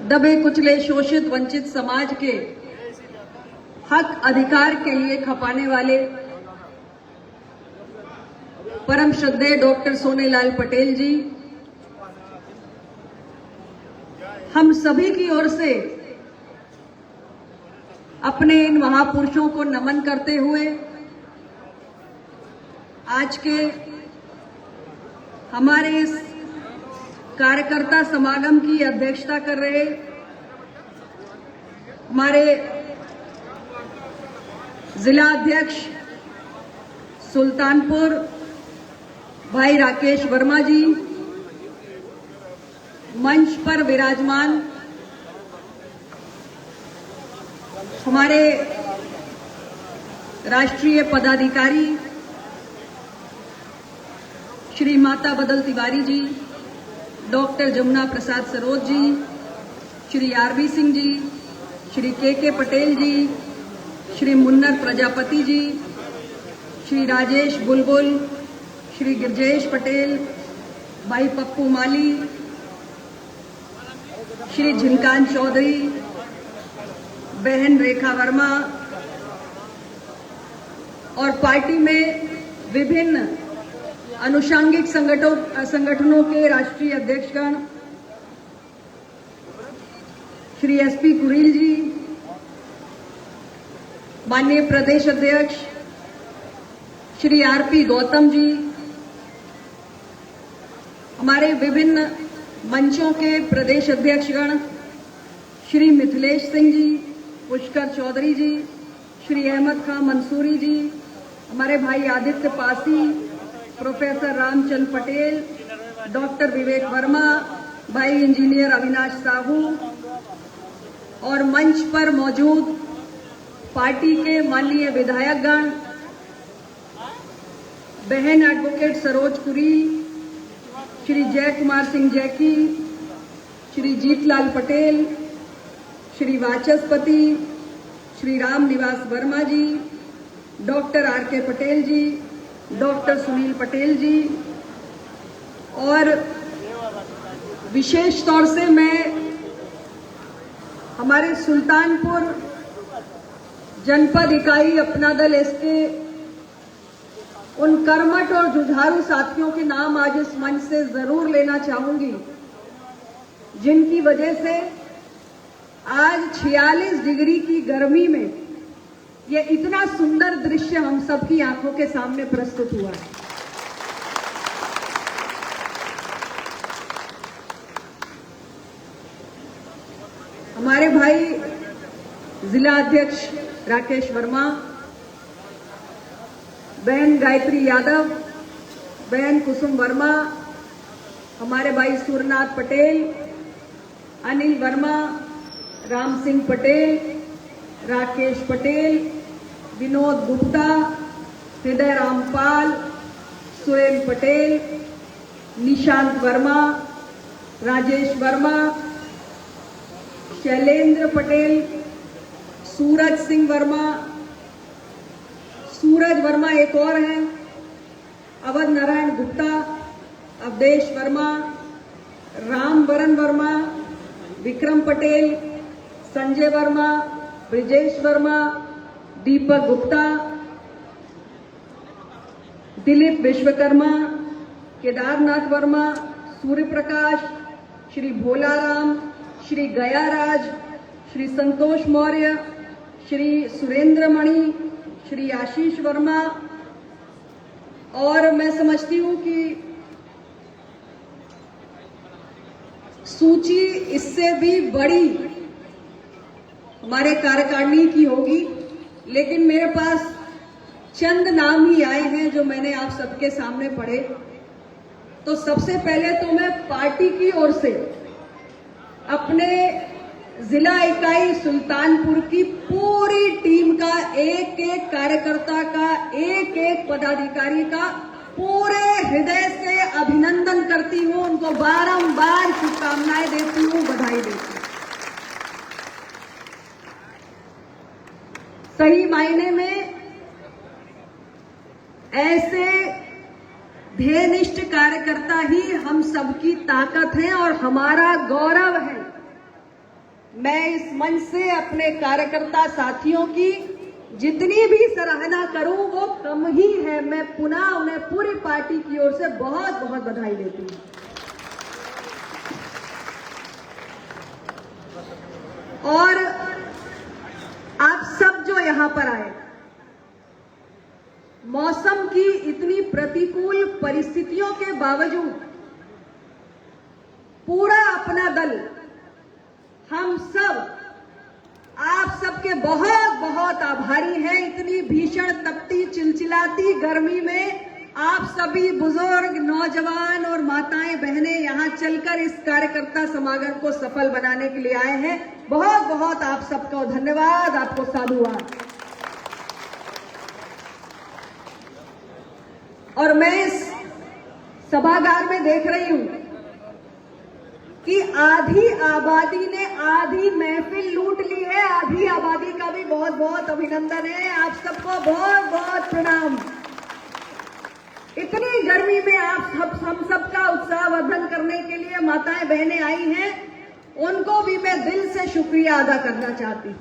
दबे कुचले शोषित वंचित समाज के हक अधिकार के लिए खपाने वाले परम श्रद्धेय डॉक्टर सोनेलाल पटेल जी, हम सभी की ओर से अपने इन महापुरुषों को नमन करते हुए आज के हमारे इस कार्यकर्ता समागम की अध्यक्षता कर रहे हमारे जिला अध्यक्ष सुल्तानपुर भाई राकेश वर्मा जी, मंच पर विराजमान हमारे राष्ट्रीय पदाधिकारी श्री माता बदल तिवारी जी, डॉक्टर जमुना प्रसाद सरोज जी, श्री आरबी सिंह जी, श्री के पटेल जी, श्री मुन्नर प्रजापति जी, श्री राजेश बुलबुल, श्री गिरजेश पटेल, भाई पप्पू माली, श्री झिनकान चौधरी, बहन रेखा वर्मा और पार्टी में विभिन्न अनुषांगिक संगठनों के राष्ट्रीय अध्यक्षगण श्री एसपी कुरील जी, माननीय प्रदेश अध्यक्ष श्री आरपी गौतम जी, हमारे विभिन्न मंचों के प्रदेश अध्यक्षगण श्री मिथिलेश सिंह जी, पुष्कर चौधरी जी, श्री अहमद खां मंसूरी जी, हमारे भाई आदित्य पासी, प्रोफेसर रामचंद्र पटेल, डॉक्टर विवेक वर्मा, भाई इंजीनियर अविनाश साहू और मंच पर मौजूद पार्टी के माननीय विधायकगण, बहन एडवोकेट सरोज कुरी, श्री जय कुमार सिंह जैकी, श्री जीतलाल पटेल, श्री वाचस्पति, श्री राम निवास वर्मा जी, डॉक्टर आर.के. पटेल जी, डॉक्टर सुनील पटेल जी और विशेष तौर से मैं हमारे सुल्तानपुर जनपद इकाई अपना दल इसके उन कर्मठ और जुझारू साथियों के नाम आज इस मंच से जरूर लेना चाहूंगी, जिनकी वजह से आज 46 डिग्री की गर्मी में ये इतना सुंदर दृश्य हम सबकी आंखों के सामने प्रस्तुत हुआ है। हमारे भाई जिला अध्यक्ष राकेश वर्मा, बहन गायत्री यादव, बहन कुसुम वर्मा, हमारे भाई सूरनाथ पटेल, अनिल वर्मा, राम सिंह पटेल, राकेश पटेल, विनोद गुप्ता, हृदय रामपाल, सुरेन पटेल, निशांत वर्मा, राजेश वर्मा, शैलेंद्र पटेल, सूरज सिंह वर्मा, सूरज वर्मा एक और हैं, अवध नारायण गुप्ता, अवधेश वर्मा, राम वरण वर्मा, विक्रम पटेल, संजय वर्मा, ब्रिजेश वर्मा, दीपक गुप्ता, दिलीप विश्वकर्मा, केदारनाथ वर्मा, सूर्य प्रकाश, श्री भोलाराम, श्री गयाराज, श्री संतोष मौर्य, श्री सुरेंद्र मणि, श्री आशीष वर्मा और मैं समझती हूं कि सूची इससे भी बड़ी हमारे कार्यकारिणी की होगी, लेकिन मेरे पास चंद नाम ही आए हैं जो मैंने आप सबके सामने पढ़े। तो सबसे पहले तो मैं पार्टी की ओर से अपने जिला इकाई सुल्तानपुर की पूरी टीम का, एक एक कार्यकर्ता का, एक एक पदाधिकारी का पूरे हृदय से अभिनंदन करती हूं, उनको बारंबार शुभकामनाएं देती हूं, बधाई देती हूं। सही मायने में ऐसे ध्येयनिष्ठ कार्यकर्ता ही हम सबकी ताकत हैं और हमारा गौरव है। मैं इस मंच से अपने कार्यकर्ता साथियों की जितनी भी सराहना करूं वो कम ही है। मैं पुनः उन्हें पूरी पार्टी की ओर से बहुत बहुत बधाई देती हूं। और आप सब जो यहां पर आए, मौसम की इतनी प्रतिकूल परिस्थितियों के बावजूद पूरा अपना दल, हम सब आप सबके बहुत बहुत आभारी हैं। इतनी भीषण तपती चिलचिलाती गर्मी में आप सभी बुजुर्ग, नौजवान और माताएं बहनें यहां चलकर इस कार्यकर्ता समागम को सफल बनाने के लिए आए हैं। बहुत बहुत आप सबका धन्यवाद, आपको साधुवाद। और मैं इस सभागार में देख रही हूं कि आधी आबादी ने आधी महफिल लूट ली है। आधी आबादी का भी बहुत बहुत अभिनंदन है। आप सबको बहुत बहुत प्रणाम। इतनी गर्मी में आप हम सबका उत्साहवर्धन करने के लिए माताएं बहनें आई हैं, उनको भी मैं दिल से शुक्रिया अदा करना चाहती हूं।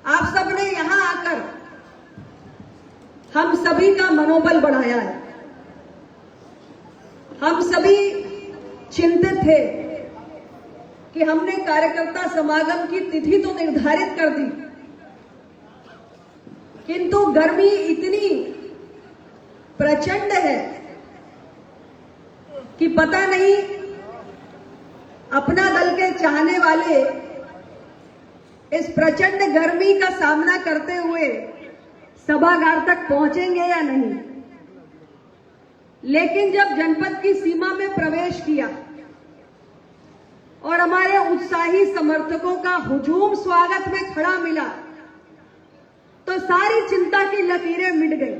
आप सबने यहां आकर हम सभी का मनोबल बढ़ाया है। हम सभी चिंतित थे कि हमने कार्यकर्ता समागम की तिथि तो निर्धारित कर दी, किंतु गर्मी इतनी प्रचंड है कि पता नहीं अपना दल के चाहने वाले इस प्रचंड गर्मी का सामना करते हुए सभागार तक पहुंचेंगे या नहीं। लेकिन जब जनपद की सीमा में प्रवेश किया और हमारे उत्साही समर्थकों का हुजूम स्वागत में खड़ा मिला, तो सारी चिंता की लकीरें मिट गई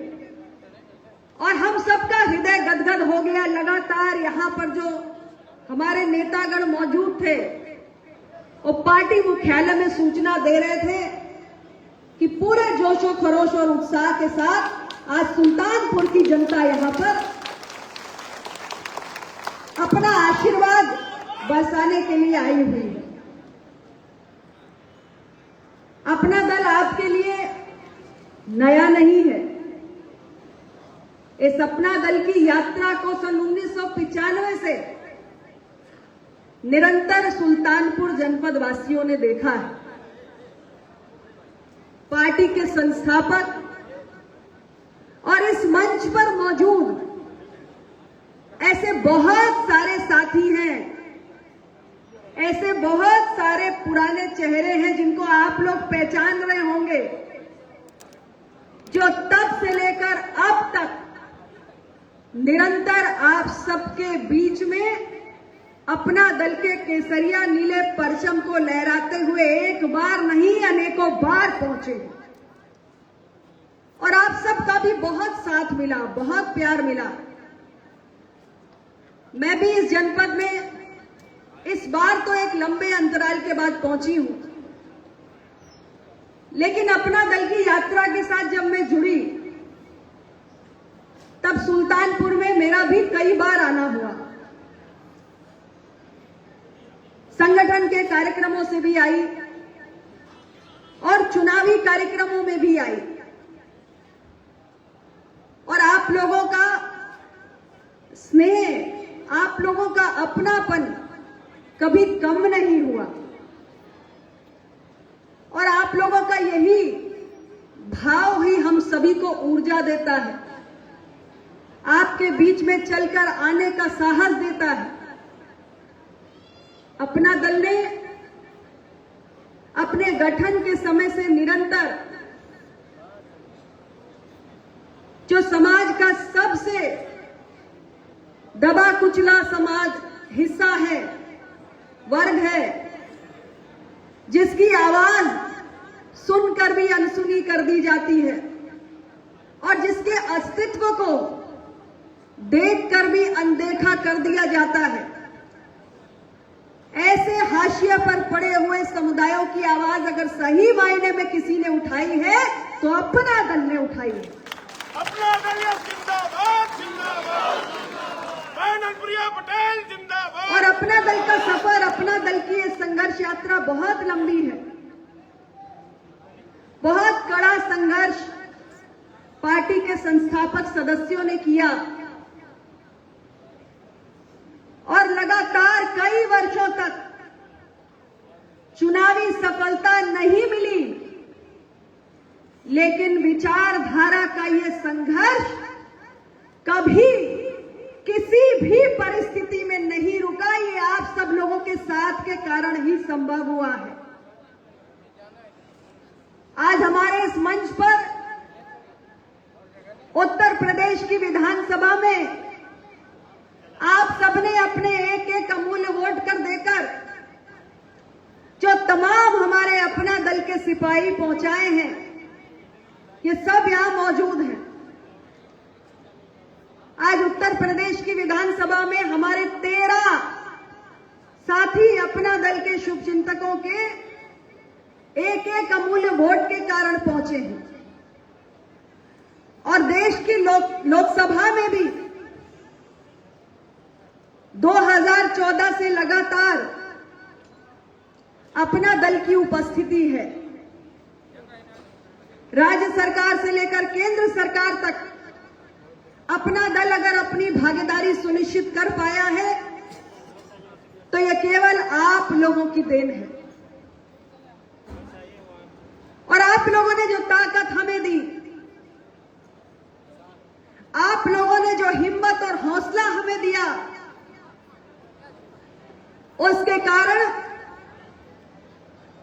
और हम सबका हृदय गदगद हो गया। लगातार यहां पर जो हमारे नेतागण मौजूद थे, वो पार्टी मुख्यालय में सूचना दे रहे थे कि पूरे जोशो खरोश और उत्साह के साथ आज सुल्तानपुर की जनता यहां पर अपना आशीर्वाद बरसाने के लिए आई हुई है। अपना दल आपके लिए नया नहीं है। इस अपना दल की यात्रा को सन 1995 से निरंतर सुल्तानपुर जनपद वासियों ने देखा है। पार्टी के संस्थापक और इस मंच पर मौजूद ऐसे बहुत सारे साथी हैं, ऐसे बहुत सारे पुराने चेहरे हैं जिनको आप लोग पहचान रहे होंगे, जो तब से लेकर अब तक निरंतर आप सबके बीच में अपना दल के केसरिया नीले परचम को लहराते हुए एक बार नहीं अनेकों बार पहुंचे। और आप सबका भी बहुत साथ मिला, बहुत प्यार मिला। मैं भी इस जनपद में इस बार तो एक लंबे अंतराल के बाद पहुंची हूं, लेकिन अपना दल की यात्रा के साथ जब मैं जुड़ी, तब सुल्तानपुर में मेरा भी कई बार आना हुआ। संगठन के कार्यक्रमों से भी आई और चुनावी कार्यक्रमों में भी आई, और आप लोगों का स्नेह, आप लोगों का अपनापन कभी कम नहीं हुआ। और आप लोगों का यही भाव ही हम सभी को ऊर्जा देता है, आपके बीच में चलकर आने का साहस देता है। अपना दल ने अपने गठन के समय से निरंतर जो समाज का सबसे दबा कुचला समाज हिस्सा है, वर्ग है, जिसकी आवाज सुनकर भी अनसुनी कर दी जाती है और जिसके अस्तित्व को देखकर भी अनदेखा कर दिया जाता है, ऐसे हाशिया पर पड़े हुए समुदायों की आवाज अगर सही मायने में किसी ने उठाई है तो अपना दल ने उठाई है। अपना दल जिंदाबाद, जिंदाबाद, प्रिया पटेल जिंदाबाद। और अपना दल का सफर, अपना दल की संघर्ष यात्रा बहुत लंबी है। बहुत कड़ा संघर्ष पार्टी के संस्थापक सदस्यों ने किया और लगातार कई वर्षों तक चुनावी सफलता नहीं मिली, लेकिन विचारधारा का यह संघर्ष कभी किसी भी परिस्थिति में नहीं रुका। ये आप सब लोगों के साथ के कारण ही संभव हुआ है। आज हमारे इस मंच पर उत्तर प्रदेश की विधानसभा में आप सबने अपने एक एक अमूल्य वोट कर देकर जो तमाम हमारे अपना दल के सिपाही पहुंचाए हैं, ये सब यहां मौजूद हैं। आज उत्तर प्रदेश की विधानसभा में हमारे 13 साथी अपना दल के शुभचिंतकों के एक एक अमूल्य वोट के कारण पहुंचे हैं और देश की लोकसभा में भी 2014 से लगातार अपना दल की उपस्थिति है। राज्य सरकार से लेकर केंद्र सरकार तक अपना दल अगर अपनी भागीदारी सुनिश्चित कर पाया है तो यह केवल आप लोगों की देन है। और आप लोगों ने जो ताकत हमें दी, आप लोगों ने जो हिम्मत और हौसला हमें दिया, उसके कारण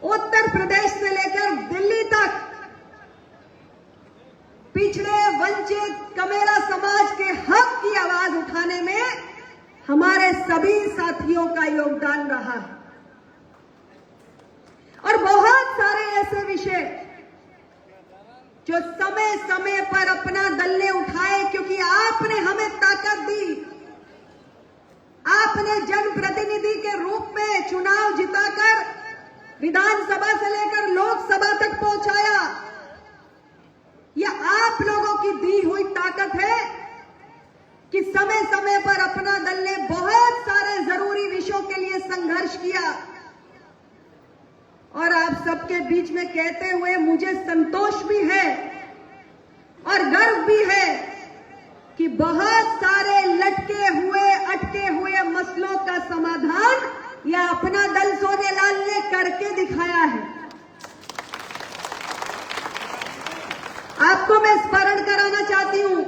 उत्तर प्रदेश से लेकर दिल्ली तक पिछड़े, वंचित, कमेरा समाज के हक की आवाज उठाने में हमारे सभी साथियों का योगदान रहा है। और बहुत सारे ऐसे विषय जो समय समय पर अपना दल ने उठाए, क्योंकि आपने हमें ताकत दी, आपने जनप्रतिनिधि के रूप में चुनाव जिताकर विधानसभा से लेकर लोकसभा तक पहुंचाया। यह आप लोगों की दी हुई ताकत है कि समय समय पर अपना दल ने बहुत सारे जरूरी विषयों के लिए संघर्ष किया। और आप सबके बीच में कहते हुए मुझे संतोष भी है और गर्व भी है कि बहुत सारे लटके हुए, अटके हुए मसलों का समाधान यह अपना दल सोनेलाल ने करके दिखाया है। आपको मैं स्मरण कराना चाहती हूं,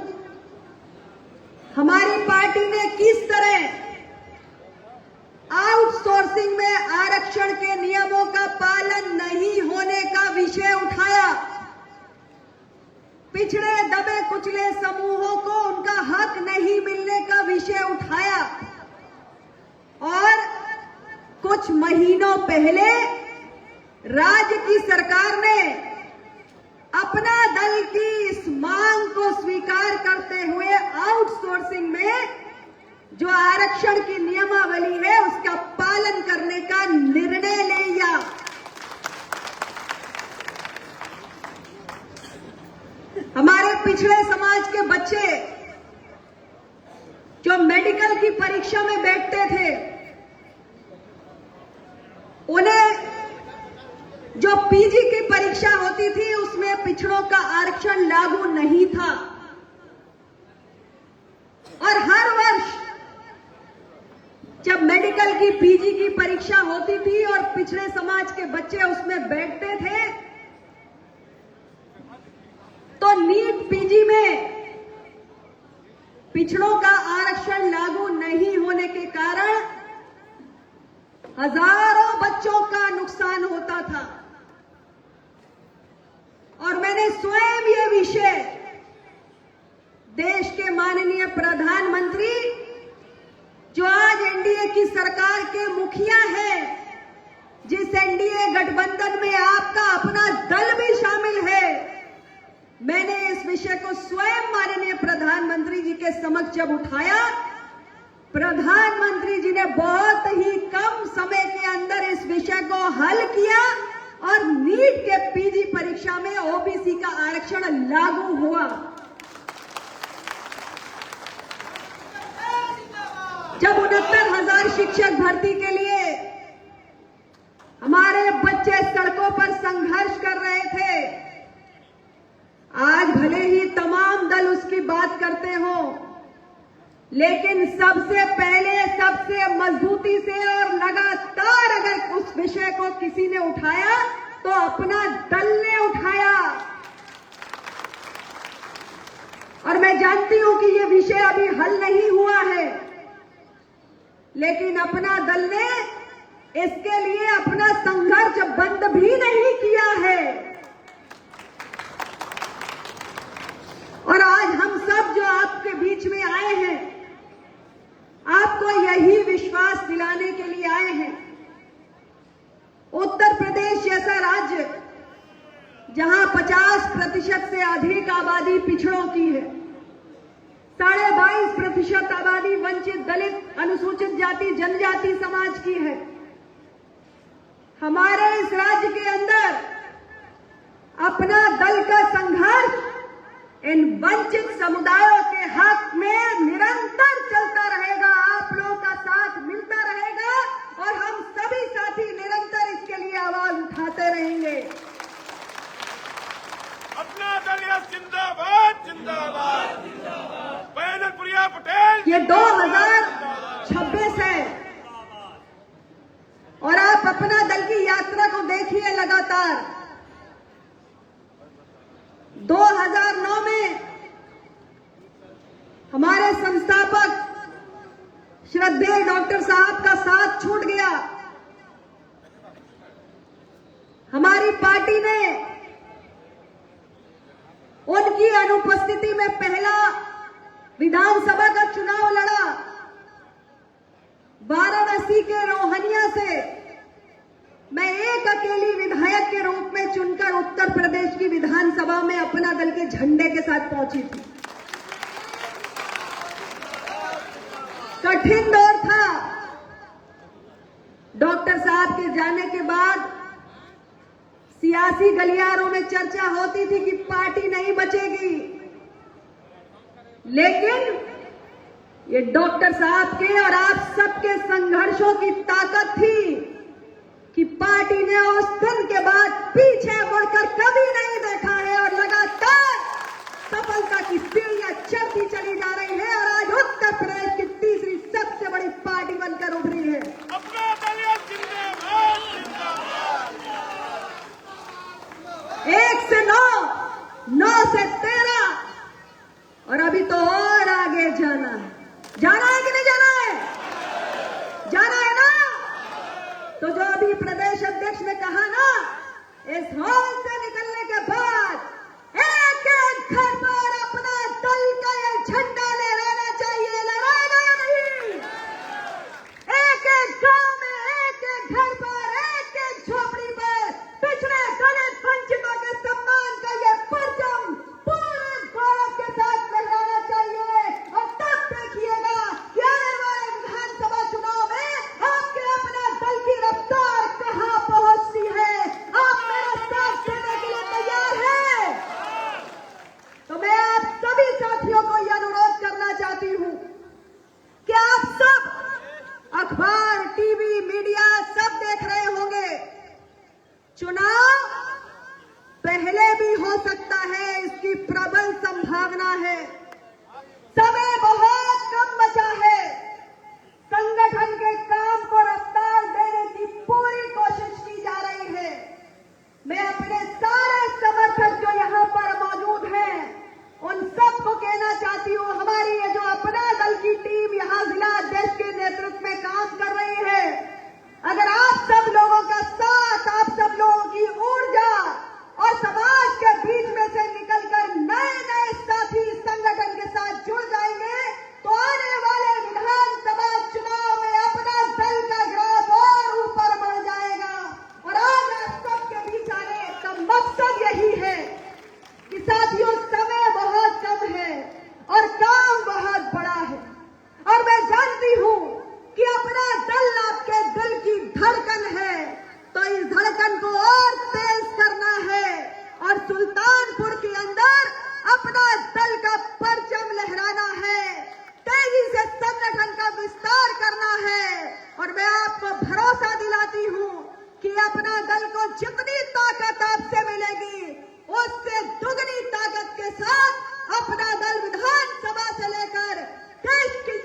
हमारी पार्टी ने किस तरह आउटसोर्सिंग में आरक्षण के नियमों का पालन नहीं होने का विषय उठाया, पिछड़े दबे कुचले समूहों को उनका हक नहीं मिलने का विषय उठाया और कुछ महीनों पहले राज्य की सरकार ने अपना दल की इस मांग को स्वीकार करते हुए आउटसोर्सिंग में जो आरक्षण की नियमावली है उसका पालन करने का निर्णय ले लिया। हमारे पिछड़े समाज के बच्चे जो मेडिकल की परीक्षा में बैठते थे, उन्हें जो पीजी की परीक्षा होती थी उसमें पिछड़ों का आरक्षण लागू नहीं था। और हर वर्ष जब मेडिकल की पीजी की परीक्षा होती थी और पिछड़े समाज के बच्चे उसमें बैठते थे तो नीट पीजी में पिछड़ों का आरक्षण लागू नहीं होने के कारण हजारों बच्चों का नुकसान होता था। और मैंने स्वयं ये विषय देश के माननीय प्रधानमंत्री, जो आज एनडीए की सरकार के मुखिया हैं, जिस एनडीए गठबंधन में आपका अपना दल भी शामिल है, मैंने इस विषय को स्वयं माननीय प्रधानमंत्री जी के समक्ष जब उठाया, प्रधानमंत्री जी ने बहुत ही कम समय के अंदर इस विषय को हल किया और नीट के पीजी परीक्षा में ओबीसी का आरक्षण लागू हुआ। जब 69,000 शिक्षक भर्ती के लिए लेकिन सबसे पहले सबसे मजबूती से और लगातार अगर उस विषय को किसी ने उठाया तो अपना दल ने उठाया। और मैं जानती हूं कि ये विषय अभी हल नहीं हुआ है, लेकिन अपना दल ने इसके लिए अपना संघर्ष बंद भी नहीं किया है। और आज हम सब जो आपके बीच में आए हैं, आपको यही विश्वास दिलाने के लिए आए हैं। उत्तर प्रदेश जैसा राज्य जहां 50% से अधिक आबादी पिछड़ों की है, 22.5% आबादी वंचित, दलित, अनुसूचित जाति, जनजाति समाज की है, हमारे इस राज्य के अंदर अपना दल का संघर्ष इन वंचित समुदायों के हक में निरंतर चलता रहेगा। आप लोगों का साथ मिलता रहेगा और हम सभी साथी निरंतर इसके लिए आवाज उठाते रहेंगे। अपना दल जिंदाबाद जिंदाबाद जिंदाबाद। पैनल प्रिया पटेल ये 2026 है और आप अपना दल की यात्रा को देखिए लगातार। 2009 में हमारे संस्थापक श्रद्धेय डॉक्टर साहब का साथ छूट गया। हमारी पार्टी ने उनकी अनुपस्थिति में पहला विधानसभा का चुनाव लड़ा। वाराणसी के रोहनिया से मैं एक अकेली विधायक के रूप में चुनकर उत्तर प्रदेश की विधानसभा में अपना दल के झंडे के साथ पहुंची थी। कठिन दौर था। डॉक्टर साहब के जाने के बाद सियासी गलियारों में चर्चा होती थी कि पार्टी नहीं बचेगी, लेकिन ये डॉक्टर साहब के और आप सबके संघर्षों की ताकत थी कि पार्टी ने उस दिन के बाद पीछे मुड़कर कभी नहीं देखा है और लगातार सफलता की सीढ़ियां चढ़ती चली जा रही है और आज उत्तर प्रदेश की तीसरी सबसे बड़ी पार्टी बनकर उभरी है। अपना दल जिंदाबाद जिंदाबाद। 1 से 9, 9 से 13 और अभी तो और आगे जाना है। जाना है कि नहीं जाना है? जाना है ना? तो जो अभी प्रदेश अध्यक्ष ने कहा ना, इस हॉल से निकलने के बाद एक एक घर पर अपना दल का ये झंडा लहराना चाहिए। लहराएगा नहीं? एक एक गांव में, एक एक घर पर, एक एक झोपड़ी पर पिछड़े दलित वंचितों के सम्मान का ये परचम पूरे गौरव के साथ लहराना चाहिए। और तब देखिएगा कि आने वाले विधानसभा चुनाव में आपके अपना दल की रफ्तार कहां पहुंचती है। आप मेरा साथ देने के लिए तैयार हैं? तो मैं आप सभी साथियों को यह अनुरोध करना चाहती हूं कि आप सब अखबार, टीवी, मीडिया सब देख रहे होंगे। चुनाव पहले भी हो सकता है, इसकी प्रबल संभावना है। समय बहुत कम बचा है। संगठन के काम को रफ्तार देने की पूरी कोशिश की जा रही है। मैं अपने सारे समर्थक जो यहां पर मौजूद हैं, उन सबको कहना चाहती हूं, हमारी ये जो अपना दल की टीम यहां जिला अध्यक्ष के नेतृत्व में काम कर रही है, अगर आप सब लोगों का साथ, आप सब लोगों की ऊर्जा और समाज के बीच में से निकलकर नए नए साथी संगठन के साथ जुड़ जाएंगे, तो आने वाले विधानसभा चुनाव में अपना दल का ग्राफ और ऊपर बढ़ जाएगा। और आज आप सबके बीच आने का मकसद यही है कि साथियों, समय बहुत कम है और काम बहुत बड़ा है। और मैं जानती हूं कि अपना दल आपके दिल की धड़कन है, तो इस धड़कन को और तेज करना है और सुल्तानपुर के अंदर अपना दल का परचम लहराना है, तेजी से संगठन का विस्तार करना है। और मैं आपको भरोसा दिलाती हूं कि अपना दल को जितनी ताकत आपसे मिलेगी, उससे दुगनी ताकत के साथ अपना दल विधानसभा से लेकर देश की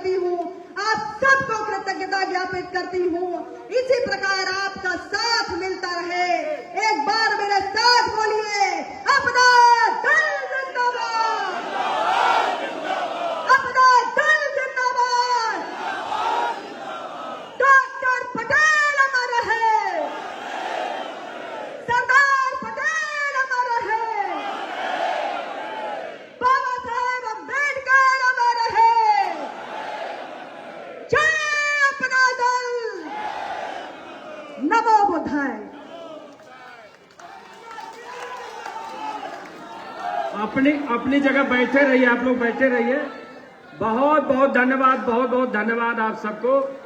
करती हूँ, आप सबको कृतज्ञता ज्ञापित करती हूँ। इसी प्रकार आपका साथ मिलता रहे। एक बार मेरे साथ बोलिए, अपना दल जिंदाबाद, अपना दल जिंदाबाद, डॉक्टर पटेल अमर रहे, सरदार पटेल अमर रहे, बाबा साहेब अम्बेडकर अमर रहे। जय अपना दल, नमो बुद्धाय। अपनी अपनी जगह बैठे रहिए, आप लोग बैठे रहिए। बहुत बहुत धन्यवाद, बहुत बहुत धन्यवाद आप सबको।